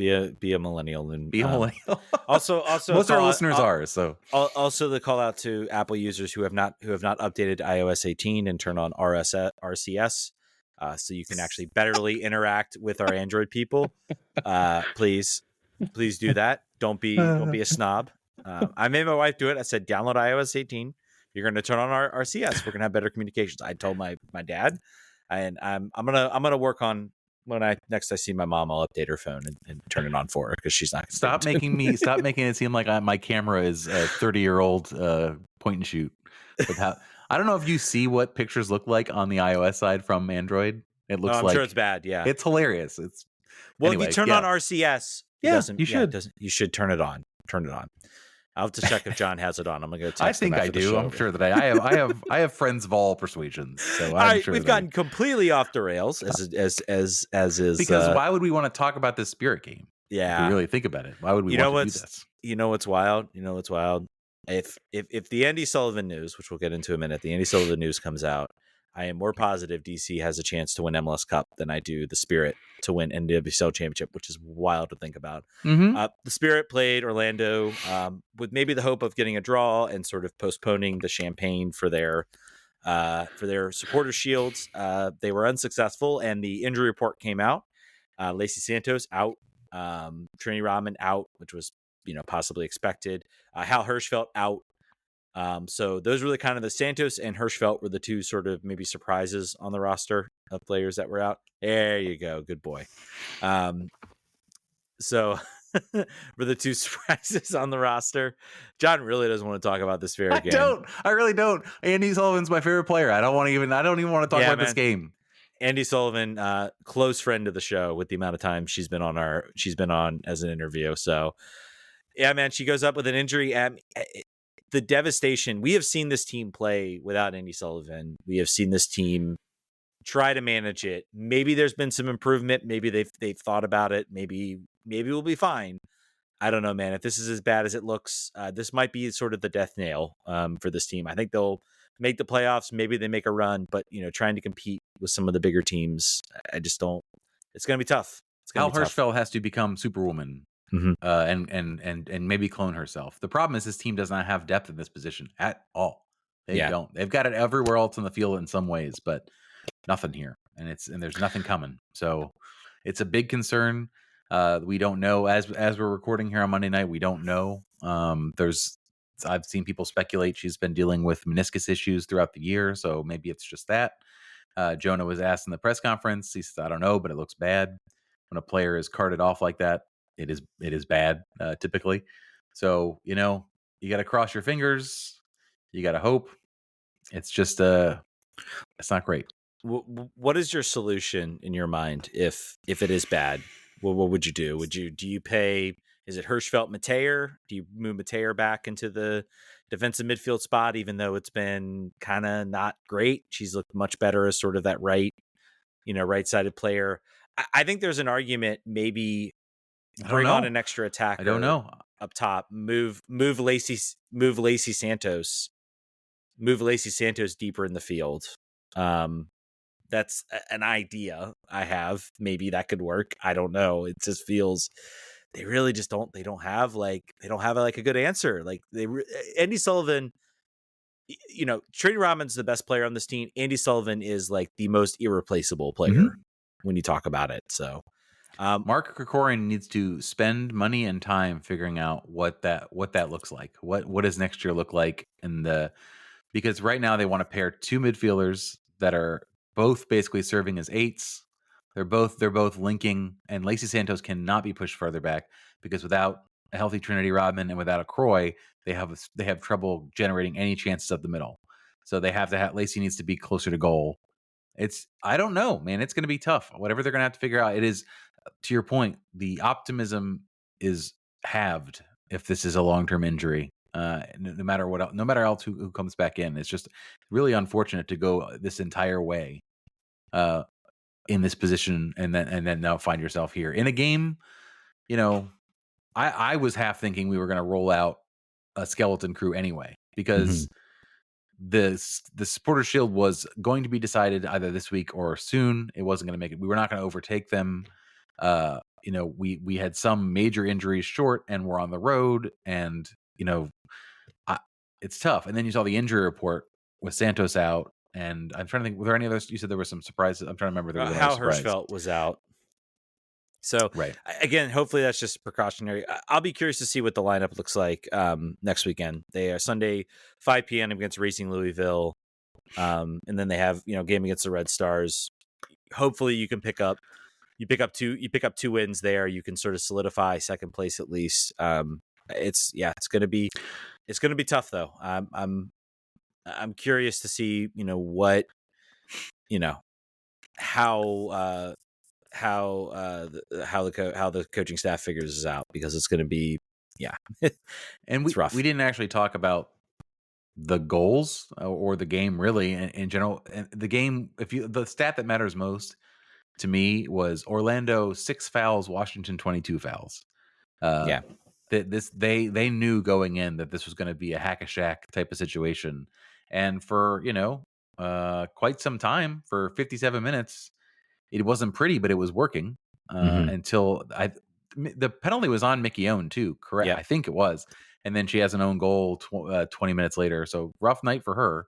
a millennial and be a millennial. Also, most of our listeners are. So also the call out to Apple users who have not updated to iOS 18 and turn on RCS, so you can actually betterly interact with our Android people. Please do that. Don't be a snob. I made my wife do it. I said, download iOS 18. You're going to turn on our RCS. We're going to have better communications. I told my dad, and I'm gonna work on. When I see my mom, I'll update her phone and turn it on for her because she's not. Stop making it seem like my camera is a 30-year-old point and shoot. I don't know if you see what pictures look like on the iOS side from Android. It looks I'm like sure it's bad. Yeah, it's hilarious. Anyway, if you turn on RCS, you should. You should turn it on. Turn it on. I'll have to check if John has it on. I'm gonna go text I think I do. I'm sure that I have friends of all persuasions. So I'm sure we've gotten completely off the rails as is because why would we want to talk about this Spirit game? Yeah, if you really think about it. Why would we want to do this? You know what's wild? If the Andi Sullivan news, which we'll get into in a minute, the Andi Sullivan news comes out, I am more positive DC has a chance to win MLS Cup than I do the Spirit to win NWSL Championship, which is wild to think about. Mm-hmm. The Spirit played Orlando with maybe the hope of getting a draw and sort of postponing the champagne for their supporter shields. They were unsuccessful, and the injury report came out. Lacey Santos out. Trini Rodman out, which was possibly expected. Hal Hirschfeld out. So those were kind of the Santos and Hirschfeld were the two sort of maybe surprises on the roster of players that were out. There you go, good boy. So were the two surprises on the roster. John really doesn't want to talk about this fair game. I really don't. Andi Sullivan's my favorite player. I don't even want to talk about this game. Andi Sullivan, close friend of the show with the amount of time she's been on as an interview. So yeah, man, she goes up with an injury. The devastation. We have seen this team play without Andi Sullivan. We have seen this team try to manage it. Maybe there's been some improvement. Maybe they've thought about it. Maybe we'll be fine. I don't know, man. If this is as bad as it looks, this might be sort of the death nail for this team. I think they'll make the playoffs. Maybe they make a run, but trying to compete with some of the bigger teams, I just don't. It's going to be tough. Hal Hirschfeld has to become Superwoman. Mm-hmm. And maybe clone herself. The problem is this team does not have depth in this position at all. They don't. They've got it everywhere else in the field in some ways, but nothing here. And there's nothing coming. So it's a big concern. We don't know as we're recording here on Monday night. We don't know. I've seen people speculate she's been dealing with meniscus issues throughout the year, so maybe it's just that. Jonah was asked in the press conference. He said, "I don't know, but it looks bad when a player is carted off like that." It is bad typically. So, you got to cross your fingers. You got to hope. It's just, it's not great. What is your solution in your mind if it is bad? What would you do? Do you pay, is it Hirschfeld Mateer? Do you move Mateer back into the defensive midfield spot, even though it's been kind of not great? She's looked much better as sort of that right-sided player. I think there's an argument maybe bring on an extra attacker. I don't know. Up top, move Lacey Santos deeper in the field. That's an idea I have. Maybe that could work. I don't know. It just feels they really just don't. They don't have a good answer. Like Andi Sullivan. Trini Rodman's the best player on this team. Andi Sullivan is like the most irreplaceable player when you talk about it. So. Mark Krikorian needs to spend money and time figuring out what that looks like. What does next year look like? Because right now they want to pair two midfielders that are both basically serving as eights. They're both linking, and Lacey Santos cannot be pushed further back because without a healthy Trinity Rodman and without a Croy, they have trouble generating any chances up the middle. So they have to have Lacey needs to be closer to goal. I don't know, man. It's going to be tough. Whatever they're going to have to figure out. It is. To your point, the optimism is halved if this is a long-term injury. No matter else who comes back in, it's just really unfortunate to go this entire way in this position, and then now find yourself here in a game. I was half thinking we were going to roll out a skeleton crew anyway because the Supporters Shield was going to be decided either this week or soon. It wasn't going to make it. We were not going to overtake them. We had some major injuries short and we're on the road, and it's tough. And then you saw the injury report with Santos out, and I'm trying to think, were there any others? You said there were some surprises. I'm trying to remember. How Hirschfeld was out. So right. Again, hopefully that's just precautionary. I'll be curious to see what the lineup looks like next weekend. They are Sunday 5 p.m. against Racing Louisville, and then they have game against the Red Stars. Hopefully you can pick up two wins there. You can sort of solidify second place at least. It's going to be tough though. I'm curious to see what how the coaching staff figures this out, because it's going to be and we didn't actually talk about the goals or the game really in general. And the game, the stat that matters most to me was Orlando 6 fouls, Washington 22 fouls. They knew going in that this was going to be a hack-a-shack type of situation, and for quite some time, for 57 minutes, it wasn't pretty, but it was working until the penalty was on Mickey Owen too. Correct, I think it was, and then she has an own goal 20 minutes later. So rough night for her,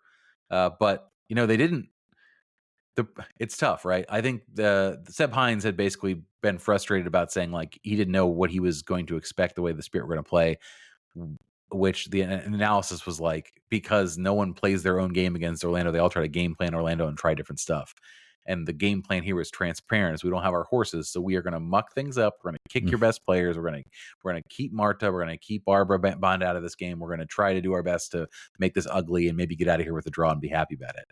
but they didn't. It's tough, right? I think the Seb Hines had basically been frustrated about saying like he didn't know what he was going to expect the way the Spirit were going to play, which the analysis was like, because no one plays their own game against Orlando, they all try to game plan Orlando and try different stuff. And the game plan here is transparent. We don't have our horses, so we are going to muck things up. We're going to kick your best players. We're going to keep Marta. We're going to keep Barbara Bond out of this game. We're going to try to do our best to make this ugly and maybe get out of here with a draw and be happy about it.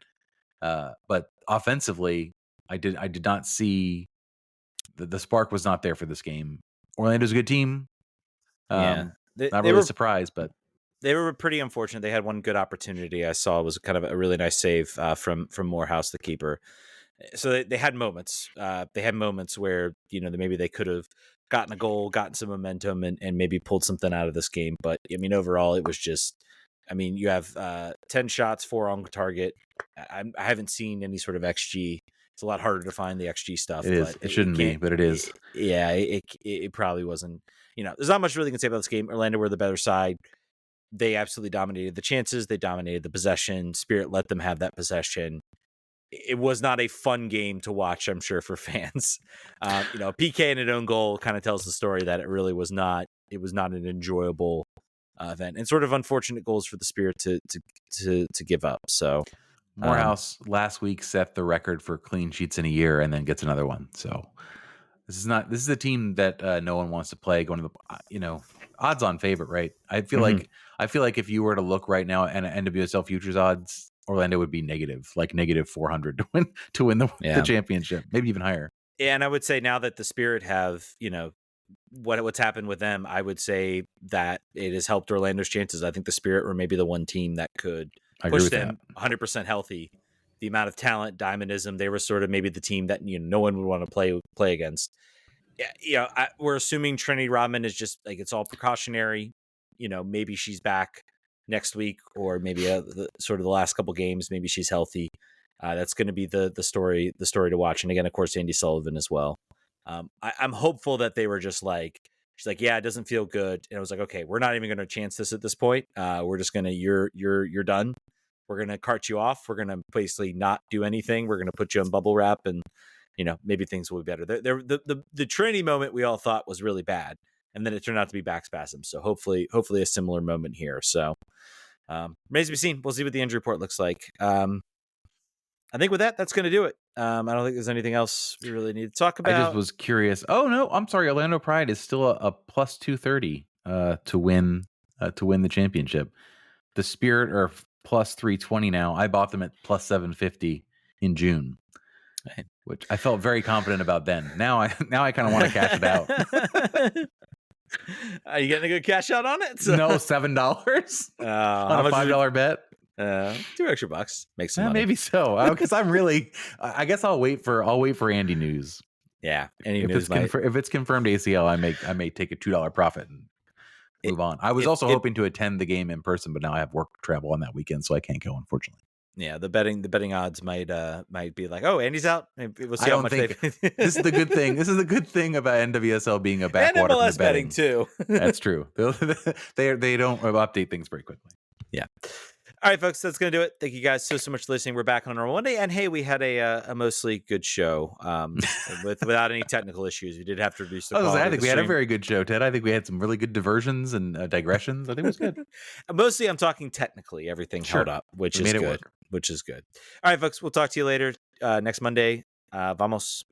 But offensively, I did not see the spark was not there for this game. Orlando's a good team. Not really surprised, but they were pretty unfortunate. They had one good opportunity I saw was kind of a really nice save from Morehouse, the keeper. So they had moments. They had moments where maybe they could have gotten a goal, gotten some momentum, and maybe pulled something out of this game. But I mean, overall, it was just. I mean, you have 10 shots, 4 on target. I haven't seen any sort of XG. It's a lot harder to find the XG stuff. It shouldn't be, but it is. It probably wasn't. There's not much really can say about this game. Orlando were the better side. They absolutely dominated the chances. They dominated the possession. Spirit let them have that possession. It was not a fun game to watch, I'm sure, for fans. PK and an own goal kind of tells the story that it really was not. It was not an enjoyable event, and sort of unfortunate goals for the Spirit to give up. So Morehouse last week set the record for clean sheets in a year, and then gets another one. So this is a team that no one wants to play. Going to the odds-on favorite, right? I feel like if you were to look right now at NWSL futures odds, Orlando would be negative 400 to win the championship, maybe even higher. Yeah, and I would say now that the Spirit have what's happened with them, I would say that it has helped Orlando's chances. I think the Spirit were maybe the one team that could push them 100% healthy. The amount of talent, dynamism, they were sort of maybe the team that no one would want to play against. Yeah, we're assuming Trinity Rodman is just like it's all precautionary. Maybe she's back next week, or maybe sort of the last couple games, maybe she's healthy. That's going to be the story to watch. And again, of course, Andi Sullivan as well. I'm hopeful that they were just like, she's like, yeah, it doesn't feel good. And I was like, okay, we're not even going to chance this at this point. We're just going to, you're done. We're going to cart you off. We're going to basically not do anything. We're going to put you on bubble wrap, and maybe things will be better. The Trinity moment we all thought was really bad, and then it turned out to be back spasms. So hopefully a similar moment here. So remains to be seen. We'll see what the injury report looks like. I think with that's going to do it. I don't think there's anything else we really need to talk about. I just was curious. Oh no, I'm sorry. Orlando Pride is still a plus 230 to win the championship. The Spirit are plus 320 now. I bought them at plus 750 in June, which I felt very confident about then. Now I kind of want to cash it out. Are you getting a good cash out on it? No, $7 on a $5 bet. $2 extra makes some money. Maybe so, because I'm really. I guess I'll wait for Andy news. Yeah, if it's confirmed ACL, I may take a $2 profit and move on. I was also hoping to attend the game in person, but now I have work travel on that weekend, so I can't go, unfortunately. Yeah, the betting odds might be like, oh, Andy's out. We'll see how much they. This is the good thing. This is the good thing about NWSL being a backwater and MLS from betting too. That's true. They don't update things very quickly. Yeah. All right, folks, that's going to do it. Thank you guys so much for listening. We're back on our Monday, and hey, we had a mostly good show without any technical issues. We did have to reduce the quality. I think we had a very good show, Ted. I think we had some really good diversions and digressions. I think it was good. Mostly, I'm talking technically. Everything held up, which is good. All right, folks, we'll talk to you later next Monday. Vamos.